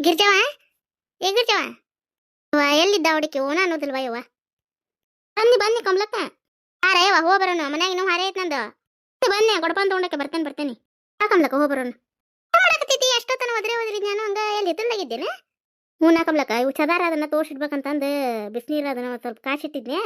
ಗಿರ್ಜವ ಏ ಗಿರ್ಜವ ಎಲ್ಲಿದ್ದ ಹುಡುಕಿ ಓನ ಅನ್ನೋದಿಲ್ವ ಯವ್ವ ಬನ್ನಿ ಬನ್ನಿ ಕಮ್ಲಕ್ಕ ಹಾರ ಯವ್ವ ಹೋ ಬರೋಣ ಮನ್ಯಾಗ ಇನ್ನೂ ಹಾರೇ ಐತ್ ನಂದು ಬನ್ನಿ ಕೊಡಪನ್ ತಗೊಂಡಕ್ಕೆ ಬರ್ತೇನೆ ಆ ಕಮ್ಲಕ್ಕ ಹೋ ಬರೋಣ ಮಾಡಕತ್ತೈತಿ ಎಷ್ಟೊತ್ತನ ಒದ್ರಿ ನಾನು ಹಂಗ ಎಲ್ಲಿ ಹಿತ್ತಲ್ದಾಗಿದ್ದೇನೆ ಹೂನ ಕಮ್ಲಕ್ಕ ಇವು ಚದಾರ ಅದನ್ನ ತೋರ್ಸಿಡ್ಬೇಕಂತಂದು ಬಿಸಿನೀರು ಅದನ್ನ ಸ್ವಲ್ಪ ಕಾಶಿಟ್ಟಿದ್ನೆ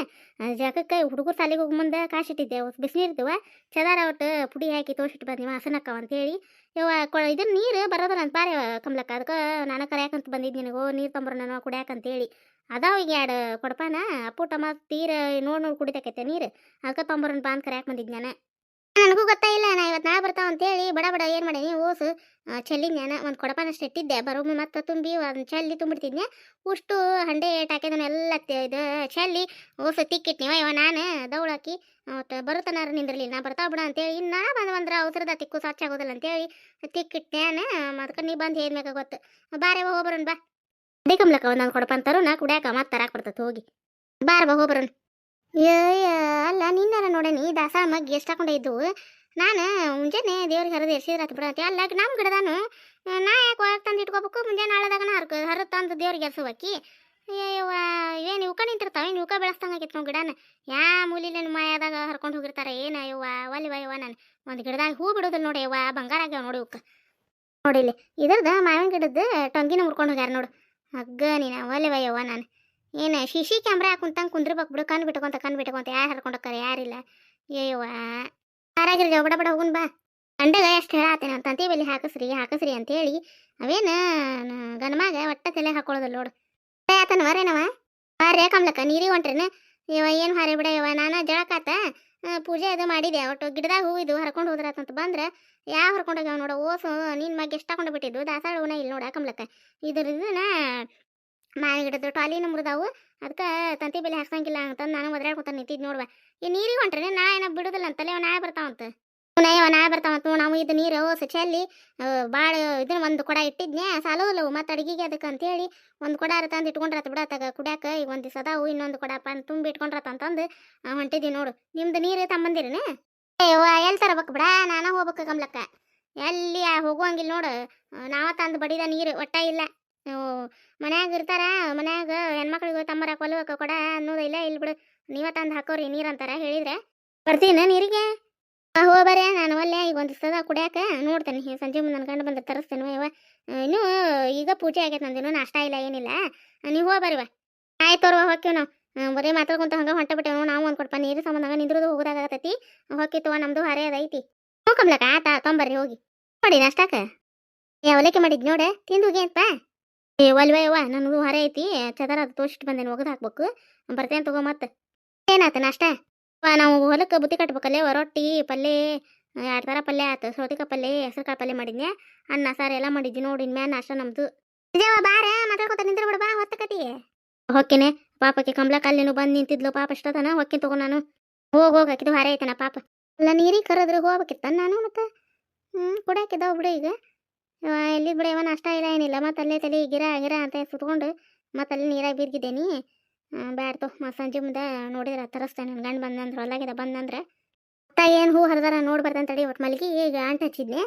ಜಾಕಕ್ಕೆ ಹುಡುಗರು ಸಾಲಿಗೆ ಹೋಗಿ ಮುಂದೆ ಕಾಶಿಟ್ಟಿದ್ದೆ ಬಿಸಿನೀರು ಇದ್ದವ ಚದಾರ ಒಟ್ಟು ಪುಡಿ ಹಾಕಿ ತೋರ್ಸಿಟ್ಟು ಬಂದಿ ಹಸನಕ್ಕವ ಅಂತೇಳಿ ಯವ್ವ ಇದನ್ನ ನೀರು ಬರೋದಲ್ಲ ಅಂತ ಬಾರಿ ಕಮ್ಲಕ್ಕ ಅದಕ್ಕೆ ನಾನು ಕರ್ಯಾಕಂತ ಬಂದಿದ್ದು ನಿನಗೆ ನೀರು ತಂಬರು ನಾನು ಕುಡ್ಯಾಕಂತೇಳಿ ಅದಾವ ಈಗ ಎರಡು ಕೊಡಪಾನ ಅಪ್ಪು ಟಮ ತೀರ ನೋಡಿ ಕುಡಿತಕೈತೆ ನೀರು ಅದಕ್ಕೆ ತಂಬರನ್ ಬಾ ಅಂತ ಕರ್ಯಾಕ ಬಂದಿದ್ದು ನಾನು ನನಗೂ ಗೊತ್ತಾಯಿಲ್ಲ ನಾ ಇವತ್ತು ನಾಳೆ ಬರ್ತಾವ ಅಂತೇಳಿ ಬಡ ಬಡ ಏನು ಮಾಡೀನಿ ಓಸು ಚೆಲ್ಲಿ ನಾನು ಒಂದು ಕೊಡಪಾನಷ್ಟು ಇಟ್ಟಿದ್ದೆ ಬರೋಮ್ಮೆ ಮತ್ತೆ ತುಂಬಿ ಒಂದು ಚೆಲ್ಲಿ ತುಂಬಿಡ್ತಿದ್ನೆ ಉಷ್ಟು ಹಂಡೆ ಟಾಕಿದನ್ನೆಲ್ಲ ಇದು ಚೆಲ್ಲಿ ಓಸು ತಿಕ್ಕಿಟ್ನಿವ ಇವ ನಾನು ದೌಳಾಕಿ ಒಟ್ಟು ಬರುತ್ತಾನಾರು ನಿಂದಿರಲಿಲ್ಲ ನಾ ಬರ್ತಾವ ಬಿಡ ಅಂತೇಳಿ ಇನ್ನು ಬಂದ್ರೆ ಅವಸರದ ತಿಕ್ಕು ಸಾಚಾಗೋದಿಲ್ಲ ಅಂತೇಳಿ ತಿಕ್ಕಿಟ್ಟೆ ನಾನು ಅದಕ್ಕೆ ನೀ ಬಂದು ಹೇಳ್ಬೇಕು ಗೊತ್ತು ಬಾರೆ ಹೋಗ್ಬರೋಣ ಬಾ ಅದೇ ಕಮ್ಲಕ್ಕ ಒಂದು ಕೊಡಪಂತಾರು ನಾ ಕುಡ್ಯಾಕ ಮತ್ತೆ ತರಾಕ್ ಬರ್ತದೆ ಹೋಗಿ ಬಾರ ಬಾ ಹೋಗ್ಬರೋಣ ಅಲ್ಲ ನಿನ್ನೆಲ್ಲ ನೋಡೇನಿ ದಾಸಾಳ ಮಗ್ಗಿ ಎಷ್ಟು ಹಾಕೊಂಡೆ ಇದ್ದವು ನಾನು ಮುಂಜಾನೆ ದೇವ್ರಿಗೆ ಹರಿದು ಎರ್ಸಿದ್ರಾತು ಬಿಡತ್ತೆ ಅಲ್ಲ ನಮ್ಮ ಗಿಡದಾನು ನಾ ಯಾಕೆ ಒಳಗೆ ತಂದು ಇಟ್ಕೋಬೇಕು ಮುಂಜಾನೆ ನಾಳೆದಾಗನ ಹರಿದು ತಂದು ದೇವ್ರಿಗೆ ಎರ್ಸುವಕ್ಕಿ ಏನು ಇವ್ಕ ನಿಂತಿರ್ತಾವೆ ಇನ್ನು ಇವ್ಕ ಬೆಳೆಸ್ದಂಗಾಗಿತ್ತು ನಾವು ಗಿಡನ ಯಾ ಮೂಲಿಲೇನು ಮಾಯಾದಾಗ ಹರ್ಕೊಂಡು ಹೋಗಿರ್ತಾರೆ ಏನು ಒಲಿವ ನಾನು ಒಂದು ಗಿಡದಾಗ ಹೂ ಬಿಡೋದಿಲ್ಲ ನೋಡಿ ಬಂಗಾರ ಆಗ್ಯಾವ ನೋಡಿ ಇವಕ್ಕೆ ನೋಡಿಲ್ಲಿ ಇದ್ರದ್ದು ಮಾವಿನ ಗಿಡದ್ದು ಟೊಂಗಿನ ಮುರ್ಕೊಂಡು ಹೋಗ್ಯಾರ ನೋಡು ಹಗ್ಗ ನೀನು ಒಲಿವ ನಾನು ಏನು ಶಿಶಿ ಕ್ಯಾಮ್ರಾ ಹಾಕುಂತಂಗೆ ಕುಂದ್ರಬೇಕು ಬಿಡು ಕಣ್ಣು ಬಿಟ್ಕೊಂತ ಯಾರು ಹರ್ಕೊಂಡೋಕ್ಕಾರ ಯಾರಿಲ್ಲ ಯಾರಾಗಿರ್ಜ ಬಡ ಬಡ ಹೋಗುನ್ ಬಾ ಗಂಡಗ ಎಷ್ಟು ಹೇಳತ್ತೇನೆ ಅಂತ ತಂತಿ ಬೆಲೆ ಹಾಕಸ್ರಿ ಅಂತೇಳಿ ಅವೇನು ಗನ್ಮಾಗ ಒಟ್ಟ ತಲೆ ಹಾಕೊಳ್ಳೋದಿಲ್ಲ ನೋಡು ಆತನ ವರೇನವ ಹಾರೇ ಕಮ್ಲಕ್ಕ ನೀರಿಗೆ ಹೊಂಟ್ರೇನ ಏನು ಹಾರಿ ಬಿಡ ನಾನು ಜಳಕಾತ ಪೂಜೆ ಅದು ಮಾಡಿದೆ ಒಟ್ಟು ಗಿಡದಾಗ ಹೂ ಇದು ಹರ್ಕೊಂಡು ಹೋದ್ರಾತಂತ ಬಂದ್ರೆ ಯಾವ ಹರ್ಕೊಂಡೋಗ್ಯಾವ ನೋಡು ಓಸು ನಿನ್ನ ಮಗೆ ಎಷ್ಟು ಹಾಕೊಂಡು ಬಿಟ್ಟಿದ್ದು ದಾಸಾಳ ಹೂನ ಇಲ್ಲಿ ನೋಡ ಕಮ್ಲಕ್ಕ ಇದನ್ನ ಮಾವಿನ ಗಿಡದ್ದು ಟಾಲಿನ ಮುರಿದಾವು ಅದಕ್ಕೆ ತಂತಿ ಬೆಲೆ ಹಾಕ್ಸಂಗಿಲ್ಲ ಅಂತಂದು ನಾನು ಒದ್ರಾಡ್ಕೊತ ನಿಂತಿದ್ದು ನೋಡುವ ಈ ನೀರಿಗೆ ಹೊಂಟ್ರೆ ನಾ ಏನೋ ಬಿಡುದಿಲ್ಲ ಅಂತಲೇ ನಾಳೆ ಬರ್ತಾವಂತ ನಾಳೆ ಬರ್ತಾವಂತ ನಾವು ಇದು ನೀರು ಓಸು ಚೆಲ್ಲಿ ಭಾಳ ಇದನ್ನ ಒಂದು ಕೊಡ ಇಟ್ಟಿದ್ನೆ ಸಾಲೋದಿಲ್ಲವು ಮತ್ತು ಅಡುಗೆಗೆ ಅದಕ್ಕೆ ಅಂತೇಳಿ ಒಂದು ಕೊಡ ತಂದು ಇಟ್ಕೊಂಡ್ರತ್ತ ಬಿಡತ್ತಾಗ ಕುಡ್ಯಾಕ ಈಗ ಒಂದು ದಿವಸ ಅದಾವು ಇನ್ನೊಂದು ಕೊಡ ತುಂಬಿ ಇಟ್ಕೊಂಡ್ರತ್ತ ಅಂತಂದು ಹೊಂಟಿದ್ದೀವಿ ನೋಡು ನಿಮ್ದು ನೀರು ತಮ್ಮಂದಿರೇನೆ ಎಲ್ಲಿ ತರಬೇಕು ಬಿಡ ನಾನು ಹೋಗ್ಬೇಕು ಕಮ್ಲಕ್ಕ ಎಲ್ಲಿ ಹೋಗುವಂಗಿಲ್ಲ ನೋಡು ನಾವ ತಂದು ಬಡಿದ ನೀರು ಒಟ್ಟ ಇಲ್ಲ ಮನ್ಯಾಗ ಇರ್ತಾರ ಮನ್ಯಾಗ ಹೆಣ್ಮಕ್ಳಿಗೆ ತಮ್ಮರ ಕೊಲ್ವಕ್ಕ ಕೊಡ ಅನ್ನೋದಿಲ್ಲ ಇಲ್ಲಿ ಬಿಡು ನೀವ ತಂದು ಹಾಕೋರಿ ನೀರು ಅಂತಾರ ಹೇಳಿದ್ರೆ ಬರ್ತೀನ ನೀರಿಗೆ ಹೋಗ್ಬರ್ಯ ನಾನು ಒಲ್ಲೆ ಈಗ ಒಂದು ದಿವಸದ ಕುಡ್ಯಾಕ ನೋಡ್ತೇನೆ ಸಂಜೆ ಮುಂದೆ ನನ್ನ ಗಂಡು ಬಂದ್ರೆ ತರಿಸ್ತೇನೆ ಇನ್ನೂ ಈಗ ಪೂಜೆ ಆಗೈತೆ ನಂದೇನು ನಾಷ್ಟ ಇಲ್ಲ ಏನಿಲ್ಲ ನೀವು ಹೋಗ್ಬರಿವ ಆಯ್ತವ್ರವ ಹೋಗ್ತೀವಿ ನಾವು ಬರೀ ಮಾತಾಡ್ಕೊಂತ ಹಂಗೆ ಹೊಂಟ ಬಿಟ್ಟೇವು ನಾವು ಒಂದು ಕೊಡ್ಪ ನೀರು ಸಂಬಂಧ ನಿಂದ್ರದು ಹೋಗೋದಾಗತೈತಿ ಹೋಗಿತ್ತು ನಮ್ದು ಹಾರೇ ಅದೈತಿ ಹೋಗಮ್ಲಕ್ಕ ಆತ ತೊಂಬರ್ರಿ ಹೋಗಿ ನೋಡಿ ನಾಷ್ಟಾಕ ಅವಲಕ್ಕಿ ಮಾಡಿದ್ ನೋಡ ತಿಂದು ಹೋಗಿ ಅಂತ ಒಲ್ವಯ್ಯವ್ವ ನನಗೂ ಹೊರ ಐತಿ ಚದರ ಅದು ತೋರಿಸಿಟ್ಟು ಬಂದೇನು ಒಗದು ಹಾಕ್ಬೇಕು ಬರ್ತೇನೆ ತಗೋ ಮತ್ತೆ ಏನಾಯ್ತು ನಾಷ್ಟ ನಾವು ಹೊಲಕ್ಕೆ ಬುತ್ತಿ ಕಟ್ಬೇಕಲ್ಲೇ ರೊಟ್ಟಿ ಪಲ್ಯ 2 ಥರ ಪಲ್ಯ ಆಯ್ತು ಸೌತೆಕಾಯಿ ಪಲ್ಯ ಹೆಸರುಕಾಳು ಪಲ್ಯ ಮಾಡಿದ್ನೆ ಅನ್ನ ಸಾರು ಎಲ್ಲ ಮಾಡಿದ್ವಿ ನೋಡಿ ಮ್ಯಾನ್ ನಾಷ್ಟ ನಮ್ದು ಬಾರ ಮಾತಾಡ್ಕೊತ ನಿಂದ್ರ ಬಿಡ ಬಾ ಹೊತ್ತಕತಿ ಹೊಕ್ಕಿನೆ ಪಾಪಕ್ಕೆ ಕಮ್ಲಕ್ಕ ಅಲ್ಲಿನೂ ಬಂದು ನಿಂತಿದ್ಲು ಪಾಪ ಎಷ್ಟತನ ಹೊಕ್ಕಿನ ತಗೋ ನಾನು ಹೋಗಾಕಿದ್ದು ಹಾರೇ ಐತನ ಪಾಪ ಎಲ್ಲ ನೀರಿಗೆ ಕರೆದ್ರೆ ಹೋಗ್ಬೇಕಿತ್ತ ನಾನು ಮತ್ತೆ ಕುಡಾಕಿದ್ದಾವ ಬಿಡು ಈಗ ಎಲ್ಲಿ ಬಿಡ ನಾಷ್ಟ ಇಲ್ಲ ಏನಿಲ್ಲ ಮತ್ತೆ ಅಲ್ಲೇ ತಲೆ ಗಿರ ಅಂತ ಸುತ್ಕೊಂಡು ಮತ್ತೆ ಅಲ್ಲಿ ನೀರಾಗಿ ಬಿರ್ಗಿದ್ದೇನಿ ಬ್ಯಾಡ್ತು ಮತ್ತು ಸಂಜೆ ಮುಂದೆ ನೋಡಿದ್ರೆ ತರಿಸ್ತೇನೆ ನನ್ನ ಗಂಡು ಬಂದಂದ್ರೆ ಹೊಲಾಗಿದ ಬಂದಂದ್ರೆ ಮತ್ತೆ ಏನು ಹೂ ಹರಿದಾರ ನೋಡಿ ಬರ್ತಂತ ತಡಿ ಒಟ್ಟು ಮಲ್ಗಿ ಈಗ ಅಂಟು ಹಚ್ಚಿದ್ನೆ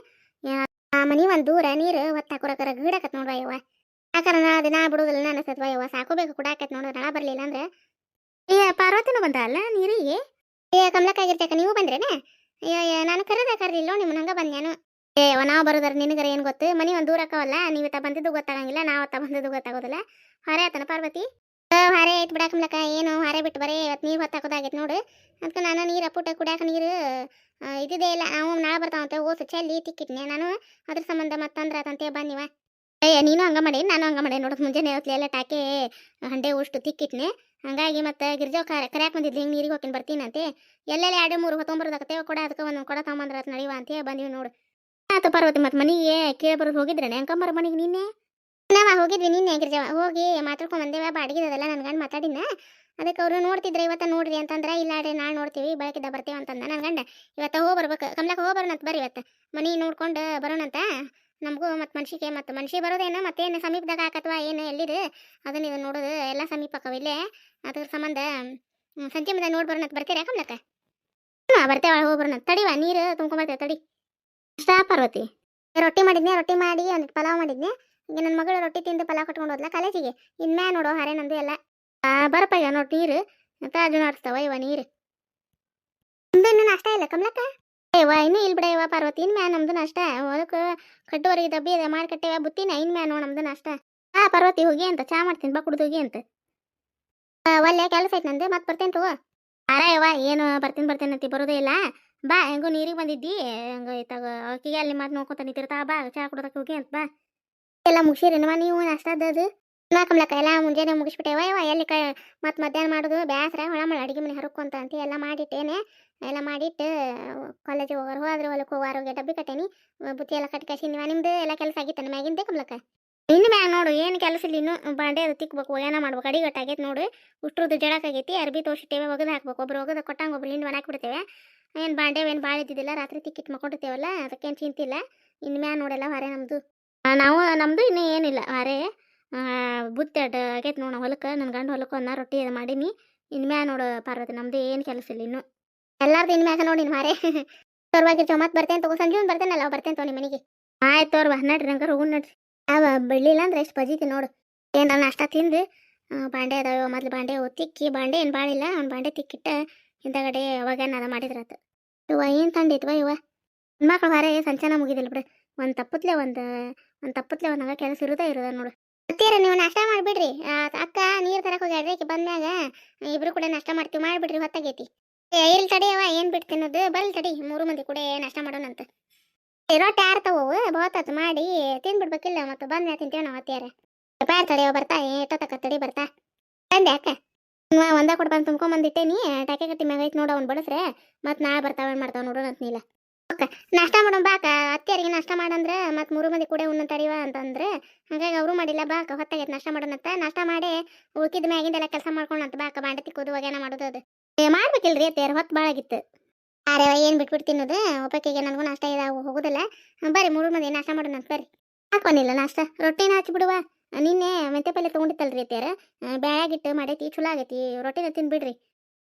ಮನೆ ಒಂದು ದೂರ ನೀರು ಹೊತ್ತು ಹಾಕೋರಕ್ಕಾರ ಗಿಡಕತ್ ನೋಡ್ವ ಯವ್ವ ಯಾಕಾರ ದಿನ ಬಿಡೋದಿಲ್ಲ ಅನಿಸ್ತತ್ವ ಯವ್ವ ಸಾಕೋಬೇಕು ಕುಡಾಕತ್ ನೋಡ್ರಿ ನಳ ಬರಲಿಲ್ಲ ಅಂದ್ರೆ ಪಾರ್ವತಿನೂ ಬಂದ ಅಲ್ಲ ನೀರಿಗೆ ಕಮ್ಲಕ್ಕಾಗಿರ್ತೇಕ ನೀವು ಬಂದ್ರೇನೆ ನಾನು ಕರೀಲಿಲ್ಲ ನಿಮ್ಮ ಹಂಗೆ ಬಂದು ನಾನು ನಾವು ಬರೋದಾರ ನಿನಗರ ಏನು ಗೊತ್ತು ಮನೆ ಒಂದು ದೂರ ಅಕ್ಕವಲ್ಲ ನೀವತ್ತ ಬಂದಿದ್ದು ಗೊತ್ತಾಗಂಗಿಲ್ಲ ನಾವತ್ತ ಬಂದಿದ್ದು ಗೊತ್ತಾಗೋದಿಲ್ಲ ಹಾರೇ ಆತನ ಪಾರ್ವತಿ ಹಾರೇ ಐತ್ ಬಿಡಾಕಮ್ಲಕ್ಕ ಏನು ಹಾರೇ ಬಿಟ್ಟು ಬರೀ ಇವತ್ತು ನೀರು ಹೊತ್ತಾಕೋದಾಗೈತೆ ನೋಡು ಅದಕ್ಕೆ ನಾನು ನೀರು ಅಪ್ಪುಟ ಕುಡ್ಯಾಕ ನೀರು ಇದ್ದಿದ್ದೇ ಇಲ್ಲ ನಾವು ನಾಳೆ ಬರ್ತಾವಂತೆ ಓಸು ಚೆಲ್ಲಿ ತಿಕ್ಕಿಟ್ನೆ ನಾನು ಅದ್ರ ಸಂಬಂಧ ಮತ್ತಂದ್ರಾತಂತೆ ಬಂದಿವ ನೀನು ಹಂಗೆ ಮಾಡಿ ನಾನು ಹಂಗೆ ಮಾಡಿ ನೋಡೋದು ಮುಂಜಾನೆ ಹೊತ್ತಲಿ ಎಲ್ಲ ಟಾಕಿ ಹಂಡೆ ಉಷ್ಟು ತಿಕ್ಕಿಟ್ನೆ ಹಂಗಾಗಿ ಮತ್ತೆ ಗಿರ್ಜೋ ಕರ್ಯಾಕ ಬಂದಿದ್ಲಿ ಹಿಂಗೆ ನೀರಿಗೆ ಹೋಗಿನ ಬರ್ತೀನಂತೆ ಎಲ್ಲೆಲ್ಲ 2-3 ಹೊತ್ತೊಂಬರೋದಾಗತ್ತೆ ಕೊಡ ಅದಕ್ಕೆ ಒಂದೊಂದು ಕೊಡ ತೊಗೊಂಬಂದ್ರ ನಡಿವ ಅಂತ ಬಂದಿವಿ ನೋಡು ಆಯ್ತು ಪಾರ್ವತಿ ಮತ್ತೆ ಮನೆಗೆ ಕೇಳ್ಬರೋದು ಹೋಗಿದ್ರೇನೆ ಅಂಕಮ್ಮರ ಮನೆಗೆ ನಿನ್ನೆ ನಾವ ಹೋಗಿದ್ವಿ ನಿನ್ನೆ ಗಿರ್ಜವ ಹೋಗಿ ಮಾತಾಡ್ಕೊಂಡು ಬಂದೇವ ಬಾಡಿಗೆದಲ್ಲ ನನ್ನ ಗಂಡು ಮಾತಾಡಿನ ಅದಕ್ಕೆ ಅವರು ನೋಡ್ತಿದ್ರೆ ಇವತ್ತ ನೋಡ್ರಿ ಅಂತಂದ್ರೆ ಇಲ್ಲ ನಾಳೆ ನೋಡ್ತೀವಿ ಬೆಳಕಿದ್ದ ಬರ್ತೇವೆ ಅಂತಂದ ನನ್ನ ಗಂಡ ಇವತ್ತು ಹೋಗ್ಬರ್ಬೇಕು ಕಮ್ಲಕ್ಕೆ ಹೋಗ್ಬರೋಣ ಅಂತ ಬರ್ರಿ ಇವತ್ತು ಮನೆ ನೋಡ್ಕೊಂಡು ಬರೋಣಂತ ನಮಗೂ ಮತ್ತು ಮನ್ಷಿ ಬರೋದೇನು ಮತ್ತೇನು ಸಮೀಪದಾಗ ಹಾಕತ್ವಾ ಏನು ಎಲ್ಲಿರು ಅದನ್ನ ಇದು ನೋಡೋದು ಎಲ್ಲ ಸಮೀಪಕ್ಕವ ಇಲ್ಲೇ ಅದ್ರ ಸಂಬಂಧ ಸಂಜೆ ಮುಂದೆ ನೋಡಿ ಬರೋಣ ಅಂತ ಬರ್ತೀರಾ ಕಮ್ಲಕ್ಕ ಬರ್ತೇವ ಹೋಗ್ಬರೋಣ ತಡಿವಾ ನೀರು ತುಂಬ್ಕೊಂಬರ್ತೇವೆ ತಡಿ ಅಷ್ಟ ಪಾರ್ವತಿ ರೊಟ್ಟಿ ಮಾಡಿದ್ನೆ ರೊಟ್ಟಿ ಮಾಡಿ ಒಂದಿಟ್ಟು ಪಲಾವ್ ಮಾಡಿದ್ನೆ ಈಗ ನನ್ನ ಮಗಳು ರೊಟ್ಟಿ ತಿಂದು ಪಲಾವ್ ಕಟ್ಕೊಂಡು ಹೋದ್ಲ ಕಾಲೇಜಿಗೆ ಇನ್ಮ್ಯಾ ನೋಡೋ ಹಾರೆ ನಂದು ಎಲ್ಲ ಬರಪ್ಪ ಈಗ ನೋಡಿ ನೀರು ತಾಜು ನಾಡ್ಸ್ತಾವ ಇವ ನೀರು ನಮ್ದು ಇನ್ನೂ ನಾಷ್ಟ ಇಲ್ಲ ಕಮಲಕ್ಕ ಏವಾ ಇನ್ನೂ ಇಲ್ಲಿ ಬಿಡ ಇವ ಪಾರ್ವತಿ ಇನ್ಮ್ಯಾ ನಮ್ದು ನಾಷ್ಟ ಹೊಲಕ್ಕೆ ಕಟ್ಟುವರೆಗೆ ಡಬ್ಬಿ ಇದೆ ಮಾಡಿ ಕಟ್ಟೇವ ಬುತ್ತಿನ ಇನ್ಮ್ಯಾ ನೋಡು ನಮ್ದು ನಾಷ್ಟ ಪಾರ್ವತಿ ಹೋಗಿ ಅಂತ ಚಾ ಮಾಡ್ತೀನಿ ಬಾ ಕುಡ್ದು ಹೋಗಿ ಅಂತ ಒಳ್ಳೆ ಕೆಲಸ ಐತೆ ನಂದು ಮತ್ತೆ ಬರ್ತೇನೆ ತಗೋ ಯವ್ವ ಏನು ಬರ್ತೀನಿ ಅಂತಿ ಬರೋದೇ ಇಲ್ಲ ಬಾ ಹೆಂಗೋ ನೀರಿಗೆ ಬಂದಿದ್ದಿ ಹಂಗ ತಗ ಆಕಿಗೆ ಅಲ್ಲಿ ಮಾತು ನೋಡ್ಕೊಂತ ನಿಂತಿರ್ತಾ ಬಾ ಚಾ ಕುಡ್ದಕ್ಕೆ ಹೋಗಿ ಅಂತ ಬಾ ಎಲ್ಲ ಮುಗಿಸಿರೇನವ ನೀವು ನಾಷ್ಟದ್ದು ಕಮ್ಲಕ್ಕ ಎಲ್ಲ ಮುಂಜಾನೆ ಮುಗಿಸ್ಬಿಟ್ಟೇವ ಯವ್ವ ಎಲ್ಲಿ ಮತ್ತೆ ಮಧ್ಯಾಹ್ನ ಮಾಡೋದು ಬೇಸರ ಹೊಳ ಅಡಿಗೆ ಮನೆ ಹರಕೊಂತ ಅಂತ ಎಲ್ಲ ಮಾಡಿಟ್ಟೇನೆ ಎಲ್ಲ ಮಾಡಿಟ್ಟು ಕಾಲೇಜಿಗೆ ಹೋಗೋರು ಹೋದ್ರೆ ಹೊಲಕ್ಕೆ ಹೋಗೋರಿಗೆ ಡಬ್ಬಿ ಕಟ್ಟೇನಿ ಬುತ್ತಿ ಎಲ್ಲ ಕಟ್ಕಾಸಿ ನಿಮ್ದು ಎಲ್ಲ ಕೆಲಸ ಆಗಿತ್ತಾನೆ ಮ್ಯಾಗಿಂದೆ ಕಮ್ಲಕ್ಕ ಇನ್ನು ಮ್ಯಾಗ ನೋಡು ಏನು ಕೆಲಸ ಇಲ್ಲ ಇನ್ನು ಬಾಂಡೆ ಅದು ತಿಕ್ಬೇಕು ಏನ ಮಾಡ್ಬೇಕು ಅಡಿಗಟ್ಟಾಗೈತೆ ನೋಡು ಉಷ್ಟ್ರದ್ದು ಜಡಕ್ಕಾಗೈತಿ ಅರ್ಬಿ ತೋರಿಸಿಟ್ಟೇವೆ ಒಗದು ಹಾಕ್ಬೇಕು ಒಬ್ರು ಒಗದು ಕೊಟ್ಟಂಗೆ ಒಬ್ರು ಹಿಂಡು ಹಾಕ್ಬಿಡ್ತೇವೆ ಏನು ಬಾಂಡೆ ಏನು ಭಾಳ ಇದ್ದಿದ್ದಿಲ್ಲ ರಾತ್ರಿ ತಿಕ್ಕಿಟ್ಟು ಮಕ್ಕೊಂಡಿರ್ತೇವಲ್ಲ ಅದಕ್ಕೇನು ಚಿಂತಿಲ್ಲ ಇನ್ನು ಮ್ಯಾಗ ನೋಡೆಲ್ಲ ಹೊರೆ ನಮ್ಮದು ನಾವು ನಮ್ಮದು ಇನ್ನೂ ಏನಿಲ್ಲ ಹೊರೆ ಬುತ್ತಿ ಆಗೈತೆ ನೋಡು ಹೊಲಕ್ಕೆ ನನ್ನ ಗಂಡು ಹೊಲಕ್ಕೆ ಅನ್ನ ರೊಟ್ಟಿ ಅದು ಮಾಡೀನಿ ಇನ್ನು ಮ್ಯಾಗ ನೋಡು ಪಾರ್ವತಿ ನಮ್ಮದು ಏನು ಕೆಲಸ ಇಲ್ಲ ಇನ್ನು ಎಲ್ಲಾರ್ದು ಇನ್ನು ಮ್ಯಾಗ ನೋಡಿ ಹೊರೆ ತೋರ್ವಾಗಿರ್ತೀವಿ ಮತ್ತೆ ಬರ್ತೇನೆ ತಗೋ ಸಂಜೆ ಬರ್ತೇನಲ್ಲ ಬರ್ತೇನೆ ತಗೋ ನಿಮ್ಮ ಮನೆಗೆ ಆಯ್ತು ತೋರ್ವ ನಡ್ರಿ ನಂಗೆ ಹೋಗಿ ನಡ್ರಿ ಅವ ಬೆಳ್ಳಿಲ್ಲ ಅಂದ್ರೆ ಎಷ್ಟು ಬಜೀತಿ ನೋಡು ಏನಾರ ನಾಷ್ಟ ತಿಂದು ಬಾಂಡೆ ಅದಾವ ಮೊದ್ಲು ಬಾಂಡೆ ತಿಕ್ಕಿ ಬಾಂಡೆ ಏನು ಬಾಳಿಲ್ಲ ಅವ್ನು ಬಾಂಡೆ ತಿಕ್ಕಿಟ್ಟ ಹಿಂದಗಡೆ ಅವಾಗೇನು ಅದ ಮಾಡಿದ್ರಾತು ಇವ ಏನು ತಂಡಿತ್ವ ಇವ ಹೆಣ್ಮಕ್ಳು ಹೊರೆ ಸಂಚಾನ ಮುಗಿದಿಲ್ಲ ಬಿಡು ಒಂದು ತಪ್ಪತ್ಲೆ ಒಂದು ಹಂಗೆ ಕೆಲಸ ಇರೋದ ನೋಡು ಮತ್ತೀರ ನೀವು ನಾಷ್ಟ ಮಾಡಿಬಿಡ್ರಿ ಅಕ್ಕ ನೀರು ತರಕ್ಕೆ ಹೋಗ್ಯಾಡ್ರಿ ಆಕಿ ಬಂದ್ಮ್ಯಾಗ ಇಬ್ರು ಕೂಡ ನಾಷ್ಟ ಮಾಡ್ತೀವಿ ಮಾಡಿಬಿಡ್ರಿ ಹೊತ್ತಾಗೈತಿ ಇಲ್ಲಿ ತಡಿಯವ ಏನು ಬಿಟ್ಟು ತಿನ್ನೋದು ಬಲ್ ತಡಿ 3 ಮಂದಿ ಕೂಡ ನಾಷ್ಟ ಮಾಡೋಣಂತ ರೊಟ್ಟಿ ಆರ್ತವು ಬಹುತಾತು ಮಾಡಿ ತಿಂದ್ಬಿಡ್ಬೇಕಿಲ್ಲ ಮತ್ತು ಬಂದ್ಮ್ಯಾ ತಿಂತೇವೆ ನಾವು ಅತ್ತಿಯಾರ ಪ್ಯಾರ್ ತಡೆಯೋ ಬರ್ತಾ ಎಷ್ಟೊತ್ತಕ್ಕ ತಡಿ ಬರ್ತಾ ಬಂದೆ ಅಕ್ಕ ಒಂದ ಕೊಟ್ಟು ಬಂದು ತುಂಬ್ಕೊಂಬಂದಿಟ್ಟೇನಿ ಟಾಕೆ ಕಟ್ಟಿ ಮ್ಯಾಗ ಐತೆ ನೋಡು ಅವ್ನು ಬಡಸ್ರೆ ಮತ್ತು ನಾಳೆ ಬರ್ತಾವ ಏನು ಮಾಡ್ತಾವ ನೋಡೋಣ ಅಂತ ನೀಲ ಓಕೆ ನಾಷ್ಟ ಮಾಡೋಣ ಬಾಕ ಅತ್ತಿಯರಿಗೆ ನಾಷ್ಟ ಮಾಡಂದ್ರೆ ಮತ್ತು 3 ಮಂದಿ ಕೂಡ ಉಣ್ಣ ತಡಿವ ಅಂತಂದ್ರೆ ಹಾಗಾಗಿ ಅವರು ಮಾಡಿಲ್ಲ ಬಾಕ ಹೊತ್ತಾಗೈತೆ ನಾಷ್ಟ ಮಾಡೋಣಂತ ನಾಷ್ಟ ಮಾಡಿ ಉಳ್ಕಿದ ಮ್ಯಾಗಿಂದೆಲ್ಲ ಕೆಲಸ ಮಾಡ್ಕೊಂಡಂತ ಬಾಕ ಬಾಂಡೆ ತಿಕ್ಕೋದು ಒಗ್ಯಾನ ಮಾಡೋದು ಅದು ಮಾಡ್ಬೇಕಿಲ್ರಿ ಅತ್ತಿಯಾರ ಹೊತ್ತು ಭಾಳ ಆಗಿತ್ತು ಅರೆ ಏನು ಬಿಟ್ಬಿಟ್ಟು ತಿನ್ನೋದು ಒಬ್ಬಾಕಿಗೆ ನನಗೂ ನಾಷ್ಟ ಇದಾವ ಹೋಗೋದಿಲ್ಲ ಬರ್ರಿ 3 ಮಂದಿ ನಾಷ್ಟ ಮಾಡೋಣ ಅಂತ ಬರ್ರಿ ಹಾಕೊಂಡಿಲ್ಲ ನಾಷ್ಟ ರೊಟ್ಟಿನ ಹಚ್ಚಿಬಿಡುವ ನಿನ್ನೆ ಮೆಂತೆ ಪಲ್ಯ ತೊಗೊಂಡಿತ್ತಲ್ರಿ ಅತ್ತಿಯಾರ ಬ್ಯಾಗಿಟ್ಟು ಮಾಡೈತಿ ಚಲೋ ಆಗೈತಿ ರೊಟ್ಟಿನ ತಿನ್ಬಿಡ್ರಿ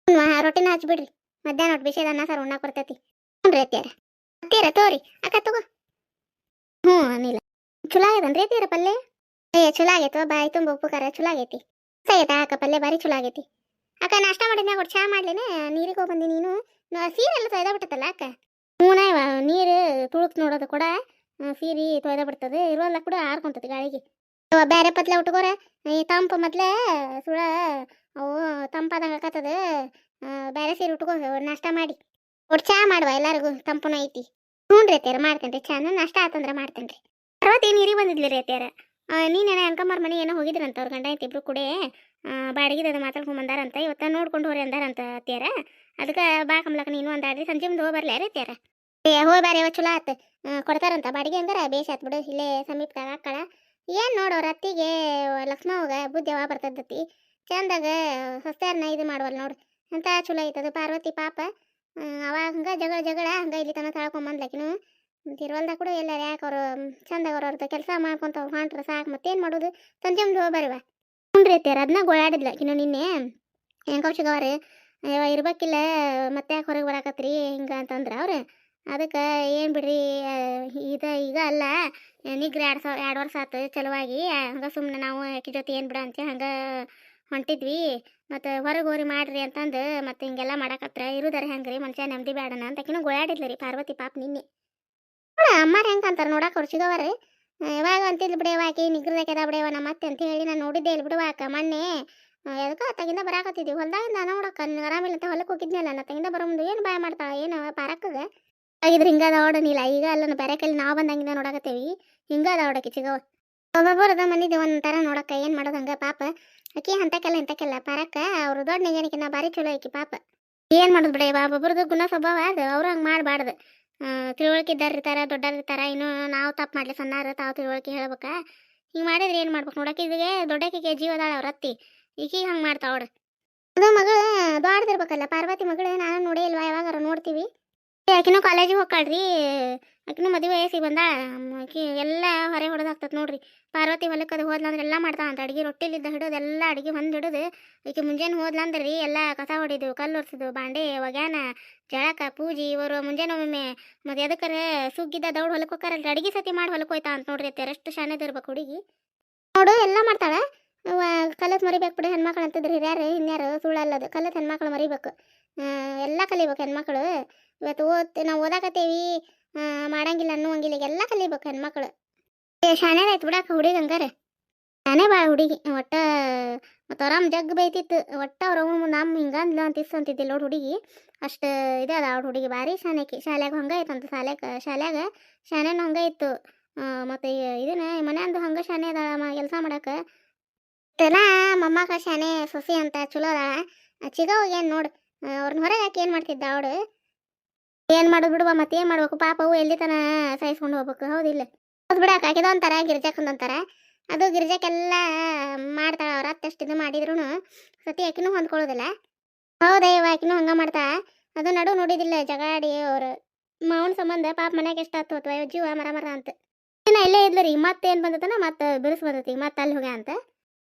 ರೊಟ್ಟಿನ ಹಚ್ಬಿಡ್ರಿ ಮಧ್ಯಾಹ್ನ ಒಟ್ಟು ಬಿಸಿದ ಅನ್ನ ಸಾರು ಉಣ್ಣಾಕ ಬರ್ತೈತಿ ಹ್ಞೂ ಅತ್ತಿಯಾರ ತೋರಿ ಅಕ್ಕ ತಗೋ ಹ್ಞೂ ಅನಿಲ್ಲ ಚಲೋ ಆಗೈತನ್ರಿ ಅತ್ತಿಯಾರ ಪಲ್ಯ ಚಲೋ ಆಗೈತೋ ಬಾಯಿ ತುಂಬ ಉಪ್ಪು ಖಾರ ಚಲೋ ಆಗೈತಿ ಆಗೈತಾ ಅಕ್ಕ ಪಲ್ಯ ಭಾರಿ ಚಲೋ ಆಗೈತಿ ಅಕ್ಕ ನಾಷ್ಟ ಮಾಡಿದ್ನಾಗ ಒಟ್ಟು ಚಾ ಮಾಡ್ಲೇನೆ ನೀರಿಗೆ ಹೋಗಿ ಬಂದಿ ನೀನು ಸೀರೆಲ್ಲ ತೊಯ್ದ ಬಿಟ್ಟತ್ತಲ್ಲ ಅಕ್ಕ ಹ್ಞೂನ ನೀರು ತುಳುಕ್ ನೋಡೋದು ಕೂಡ ಸೀರೆ ತೊಯ್ದ ಬಿಡ್ತದೆ ಇರೋಲ್ಲ ಕೂಡ ಆರ್ಕೊಂತತಿ ಗಾಳಿಗೆ ಬೇರೆ ಪತ್ಲೆ ಉಟ್ಕೋರ ಈ ತಂಪು ಮೊದ್ಲೇ ಸುಳ ಅವು ತಂಪಾದಂಗೆ ಆಕತ್ತದ ಬೇರೆ ಸೀರೆ ಉಟ್ಕೋ ನಾಷ್ಟ ಮಾಡಿ ಒಟ್ಟು ಚಾ ಮಾಡುವ ಎಲ್ಲರಿಗೂ ತಂಪುನ ಐತಿ ಹ್ಞೂ ರೀ ಅತ್ಯಾರ ಮಾಡ್ತೇನೆ ಚಾನ ನಾಷ್ಟ ಆತಂದ್ರೆ ಮಾಡ್ತೇನೆ ರೀ ಪರ್ವತ ನೀರಿಗೆ ಬಂದಿದ್ಲಿ ರೀ ಅತ್ಯಾರ ನೀನೇನ ಅಂಕಮ್ಮರ ಮನೆ ಏನೋ ಹೋಗಿದ್ರಂತ ಅವ್ರ ಗಂಡ ಐತಿ ಇಬ್ರು ಕೂಡ ಬಾಡಿಗೆದ ಮಾತಾಡ್ಕೊಂಡ್ ಬಂದಾರಂತ ಇವತ್ತ ನೋಡ್ಕೊಂಡು ಹೋರಿ ಅಂದಾರಂತ ಅತ್ಯಾರ ಅದಕ್ಕೆ ಬಾ ಕಮ್ಲಕ್ಕ ನೀನು ಅಂದಾಡ್ರಿ ಸಂಜೆ ಮುಂದೆ ಹೋಗಿ ಬರ್ಲಿ ಅತ್ಯಾರ ಹೋಗಿ ಬಾರಿ ಚಲೋ ಆತ ಕೊಡ್ತಾರಂತ ಬಾಡಿಗೆ ಅಂದ್ರೆ ಬೇಸಿ ಆತ್ ಬಿಡು ಇಲ್ಲೇ ಸಮೀಪದಾಗ ಹಾಕಳ ಏನು ನೋಡೋರ ಅತ್ತಿಗೆ ಲಕ್ಷ್ಮವ್ಗ ಬುದ್ಧಿ ಯಾವ ಬರ್ತದತಿ ಚಂದಾಗ ಹೊಸ್ತಾರನ್ನ ಇದು ಮಾಡುವಲ್ಲ ನೋಡು ಅಂತ ಚಲೋ ಐತದ ಪಾರ್ವತಿ ಪಾಪ ಅವಾಗ ಹಂಗೆ ಜಗಳ ಹಂಗೆ ಇಲ್ಲಿ ತನಕ ತಾಳ್ಕೊಂಬಂದ್ಲಕಿನು ತಿರುವಲ್ದಾಗ ಕೂಡ ಎಲ್ಲಾರ ಯಾಕೆ ಅವರು ಚಂದಾಗ ಅವ್ರವ್ರದ್ದು ಕೆಲಸ ಮಾಡ್ಕೊಂತ ಹೊಂಟ್ರೆ ಸಾಕು ಮತ್ತೇನು ಮಾಡೋದು ಸಂಜೆ ಮುಂದೆ ಹೋಗಿ ಬರುವ ಹ್ಞೂ ಅತ್ಯಾರ ಅದನ್ನ ಗೋಳಾಡಿದ್ಲ ಇನ್ನು ನಿನ್ನೆ ಹೆಂಗವ್ಶಿಗವ್ರಿ ಇರ್ಬೇಕಿಲ್ಲ ಮತ್ತೆ ಯಾಕೆ ಹೊರಗೆ ಬರಾಕತ್ರಿ ಹಿಂಗೆ ಅಂತಂದ್ರೆ ಅವ್ರು ಅದಕ್ಕೆ ಏನು ಬಿಡ್ರಿ ಈಗ ಅಲ್ಲ ನಿಗ್ರಿ 2 ವರ್ಷ ಆತು ಚಲುವಾಗಿ ಹಂಗೆ ಸುಮ್ಮನೆ ನಾವು ಆಕಿ ಜೊತೆ ಏನು ಬಿಡ ಅಂತೇಳಿ ಹಂಗೆ ಹೊಂಟಿದ್ವಿ ಮತ್ತು ಹೊರಗೆ ಹೋರಿ ಮಾಡ್ರಿ ಅಂತಂದು ಮತ್ತು ಹಿಂಗೆಲ್ಲ ಮಾಡಕತ್ರ ಇರುದಾರೆ ಹೆಂಗೆ ರೀ ಮನುಷ್ಯ ನೆಮ್ಮದಿ ಬೇಡನ ಅಂತಕಿನೂ ಗೋಳಾಡಿದ್ಲ ರೀ ಪಾರ್ವತಿ ಪಾಪ ನಿನ್ನೆ ಅಮ್ಮಾರ ಹೆಂಗೆ ಅಂತಾರೆ ನೋಡಕ್ಕೆ ಅವ್ರು ಸಿಗೋವರಿ ಯಾವಾಗ ಅಂತಿದ್ಲು ಬಿಡೇವ ಆಕಿ ನಿಗ್ರದಾಕೆದ ಬಿಡೇವ ನಮ್ಮ ಮತ್ತೆ ಅಂತ ಹೇಳಿ ನಾನು ನೋಡಿದ್ದೆ ಇಲ್ಲಿ ಬಿಡುವಾಕ ಮೊನ್ನೆ ಎದಕ್ಕೆ ತಗಿಂದ ಬರಾಕತ್ತಿದ್ವಿ ಹೊಲ್ದಾಗಿಂದ ನೋಡಕ್ಕ ಆರಾಮಿಲ್ಲ ಅಂತ ಹೊಲಕ್ಕೆ ಹೋಗಿದ್ನಲ್ಲ ನಾ ತಗಿಂದ ಬರೋ ಮುಂದೆ ಏನು ಬಾಯ ಮಾಡ್ತಾಳೆ ಏನು ಪಾರಕ್ಕಗೆ ಆಗಿದ್ರೆ ಹಿಂಗದ ಓಡನಿಲ್ಲ ಈಗ ಅಲ್ಲ ಬೇರೆ ಕೈಲಿ ನಾವು ಬಂದಂಗಿಂದ ನೋಡಕತ್ತೇವಿ ಹಿಂಗದ ಓಡಕ್ಕೆ ಚಿಗವ ಒಬ್ಬೊಬ್ಬರದ ಮನಿದೆ ಒಂಥರ ನೋಡಕ್ಕ ಏನು ಮಾಡೋದು ಹಂಗೆ ಪಾಪ ಆಕಿ ಇಂತಕ್ಕೆಲ್ಲ ಪಾರಕ್ಕ ಅವರು ದೊಡ್ಡ ನಿಗನಿಕಿನ್ನ ಭಾರಿ ಚಲೋ ಆಕಿ ಪಾಪ ಏನು ಮಾಡೋದು ಬಿಡ ಒಬ್ಬೊಬ್ರದ್ದು ಗುಣ ಸ್ವಭಾವ ಅದು ಅವ್ರು ಹಂಗೆ ಮಾಡಬಾರ್ದು ತಿಳುವಳಿಕೆ ಇದ್ದಾರಿರ್ತಾರೆ ದೊಡ್ಡರಿರ್ತಾರೆ ಇನ್ನು ನಾವು ತಪ್ಪು ಮಾಡ್ಲಿ ಸಣ್ಣಾರು ತಾವು ತಿಳುವಳಿಕೆ ಹೇಳ್ಬೇಕಾ ಹಿಂಗೆ ಮಾಡಿದ್ರೆ ಏನು ಮಾಡ್ಬೇಕು ನೋಡಕ್ಕೆ ಇದಿಗೆ ದೊಡ್ಡಕಿಗೆ ಜೀವದಾಳ ಅವ್ರ ಅತ್ತಿ ಈಗೀಗ ಹಂಗೆ ಮಾಡ್ತಾವಳು ಅದು ಮಗಳು ದೊಡ್ಡದಿರ್ಬೇಕಲ್ಲ ಪಾರ್ವತಿ ಮಗಳು ನಾನು ನೋಡೇ ಇಲ್ವಾ ಯಾವಾಗಾರ ನೋಡ್ತೀವಿ ಆಕಿನೂ ಕಾಲೇಜಿಗೆ ಹೋಗ್ಕಾಳ್ರಿ. ಆಕಿನೂ ಮದುವೆ ವಯಸ್ಸಿಗೆ ಬಂದಾಳ. ಆಕಿ ಎಲ್ಲ ಹೊರೆ ಹೊಡೆದಾಗ್ತದೆ ನೋಡ್ರಿ. ಪಾರ್ವತಿ ಹೊಲಕ್ಕೆ ಅದು ಹೋದ್ಲಂದ್ರೆ ಎಲ್ಲ ಮಾಡ್ತಾಳಂತ. ಅಡುಗೆ ರೊಟ್ಟಿಲಿದ್ದ ಹಿಡಿದು ಎಲ್ಲ ಅಡುಗೆ ಹೊಂದು ಹಿಡಿದು ಈಕೆ ಮುಂಜಾನೆ ಹೋದ್ಲಂದ್ರೆ ರೀ ಎಲ್ಲ ಕಸ ಹೊಡಿದು ಕಲ್ಲು ಒರ್ಸಿದು ಬಾಂಡೆ ಒಗ್ಯಾನ ಜಳಕ ಪೂಜೆ ಇವರು ಮುಂಜಾನೆ ಒಮ್ಮೆ ಮತ್ತೆ ಎದಕ್ಕರೆ ಸುಗ್ಗಿದ್ದ ದೌಡ್ ಹೊಲಕ್ಕೆ ಹೋಗ್ತಾರಲ್ರಿ ಅಡುಗೆ ಸತಿ ಮಾಡಿ ಹೊಲಕ್ಕೆ ಹೋಯ್ತಾ ಅಂತ ನೋಡ್ರಿ. ಎಷ್ಟು ಶಾಣೆದು ಇರ್ಬೇಕು ಹುಡುಗಿ ನೋಡು. ಎಲ್ಲ ಮಾಡ್ತಾಳೆ. ಕಲತ್ ಮರಿಬೇಕು ಬಿಡು ಹೆಣ್ಮಕ್ಳು ಅಂತಿದ್ರು ಹಿರಿಯಾರು ಇನ್ಯಾರು ಸುಳ್ಳಲ್ಲದು. ಕಲತ್ ಹೆಣ್ಮಕ್ಳು ಮರಿಬೇಕು. ಎಲ್ಲ ಕಲಿಬೇಕು ಹೆಣ್ಮಕ್ಳು. ಇವತ್ತು ನಾವು ಓದಾಕತ್ತೇವಿ ಮಾಡಂಗಿಲ್ಲ ಅನ್ನುವಂಗಿಲ್ಲ. ಎಲ್ಲ ಕಲಿಬೇಕು ಹೆಣ್ಮಕ್ಳು. ಶಾಣೆದಾಯ್ತು ಬಿಡಾಕ ಹುಡುಗಿ ಹಂಗಾರೆ. ಶಾನೆ ಭಾಳ ಹುಡುಗಿ. ಒಟ್ಟ ಮತ್ತು ಆರಾಮ್ ಜಗ್ ಬೈತಿತ್ತು. ಒಟ್ಟ ಅವ್ರ ನಮ್ಮ ಹಿಂಗಂದ್ಲ ಅಂತಿಸ್ ಅಂತಿದ್ದಿಲ್ಲ ನೋಡಿ ಹುಡುಗಿ. ಅಷ್ಟು ಇದೆ ಅದ ಅವ್ರ ಹುಡುಗಿ ಭಾರಿ ಶಾನೆಕಿ. ಶಾಲ್ಯಾಗ ಹಂಗೆ ಐತಂತ. ಶಾಲ್ಯಾಗ ಶಾನೆನೂ ಹಂಗೆ ಇತ್ತು. ಮತ್ತು ಇದನ್ನ ಮನೆ ಅಂದು ಹಂಗೆ ಶಾನೆ ಅದಾಳ ಕೆಲಸ ಮಾಡಕ್ಕೆ. ಎಲ್ಲ ಮೊಮ್ಮಗ ಶಾನೆ ಸೊಸಿ ಅಂತ ಚಲೋ ಅದಾಳ. ಚಿಗವ್ ಏನು ನೋಡು ಅವ್ರನ್ನ ಹೊರಗೆ ಹಾಕಿ ಏನು ಮಾಡ್ತಿದ್ದ ಅವಳು. ಏನು ಮಾಡೋದು ಬಿಡುವ, ಮತ್ತೆ ಏನು ಮಾಡ್ಬೇಕು ಪಾಪ ಅವು ಎಲ್ಲಿ ತನ ಸಾಯಿಸ್ಕೊಂಡು ಹೋಗ್ಬೇಕು. ಹೌದಿಲ್ಲ? ಹೌದು ಬಿಡಾಕ ಹಾಕಿದ ಅಂತಾರೆ ಗಿರ್ಜಾಕಂದು ಅಂತಾರೆ. ಅದು ಗಿರ್ಜಾಕೆಲ್ಲ ಮಾಡ್ತಾಳೆ. ಅವ್ರ ಅತ್ತಷ್ಟು ಇದು ಮಾಡಿದ್ರು ಸತಿ ಆಕಿನೂ ಹೊಂದ್ಕೊಳ್ಳೋದಿಲ್ಲ. ಹೌದಯ್ಯವ ಆಕಿನೂ ಹಂಗೆ ಮಾಡ್ತಾ. ಅದು ನಡು ನೋಡಿದಿಲ್ಲ ಜಗಾಡಿ ಅವ್ರು ಮಾವನ ಸಂಬಂಧ ಪಾಪ ಮನ್ಯಾಗ ಎಷ್ಟು ಹತ್ತು ಹೊತ್ತು ಜೀವ ಮರ ಅಂತ. ಇನ್ನು ಇಲ್ಲೇ ಇದ್ಲು ರೀ. ಮತ್ತೇನು ಬಂದತನ ಮತ್ತೆ ಬಿರುಸು ಬಂದತಿ ಮತ್ತೆ ಅಲ್ಲಿ ಹೋಗ್ಯ ಅಂತ.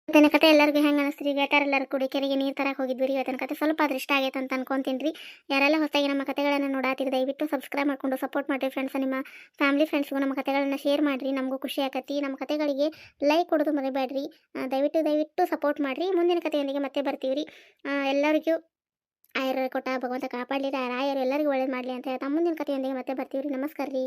ಇವತ್ತಿನ ಕತೆ ಎಲ್ಲರಿಗೂ ಹೆಂಗೆ ಅನಿಸ್ತೀರಿ? ಗೆಳತಿಯರೆಲ್ಲರೂ ಕೂಡಿ ಕೆರೆಗೆ ನೀರು ತರಕ್ಕೆ ಹೋಗಿದ್ವಿ ರೀ. ಇವತ್ತಿನ ಕತೆ ಸ್ವಲ್ಪ ಆದ್ರೆ ಇಷ್ಟ ಆಗೈತೆ ಅಂತ ಅನ್ಕೊಂತೀನಿ ರೀ. ಯಾರೆಲ್ಲ ಹೊಸದಾಗಿ ನಮ್ಮ ಕತೆಗಳನ್ನು ನೋಡಾತಿರಿ ದಯವಿಟ್ಟು ಸಬ್ಸ್ಕ್ರೈಬ್ ಮಾಡ್ಕೊಂಡು ಸಪೋರ್ಟ್ ಮಾಡಿರಿ ಫ್ರೆಂಡ್ಸ್. ನಿಮ್ಮ ಫ್ಯಾಮಿಲಿ ಫ್ರೆಂಡ್ಸ್ಗೂ ನಮ್ಮ ಕತೆಗಳನ್ನ ಶೇರ್ ಮಾಡಿರಿ. ನಮಗೂ ಖುಷಿ ಆಕತಿ. ನಮ್ಮ ಕತೆಗಳಿಗೆ ಲೈಕ್ ಕೊಡೋದು ಮರಿಬೇಡ್ರಿ. ದಯವಿಟ್ಟು ಸಪೋರ್ಟ್ ಮಾಡಿರಿ. ಮುಂದಿನ ಕತೆಯೊಂದಿಗೆ ಮತ್ತೆ ಬರ್ತೀವಿ ರೀ. ಎಲ್ಲರಿಗೂ ಆಯುರ್ ಕೊಟ್ಟ ಭಗವಂತ ಕಾಪಾಡಲಿ. ರಾಯರು ಎಲ್ಲರಿಗೂ ಒಳ್ಳೇದು ಮಾಡಲಿ ಅಂತ ಹೇಳ್ತಾ ಮುಂದಿನ ಕತೆಯೊಂದಿಗೆ ಮತ್ತೆ ಬರ್ತೀವಿ ರೀ. ನಮಸ್ಕಾರ ರೀ.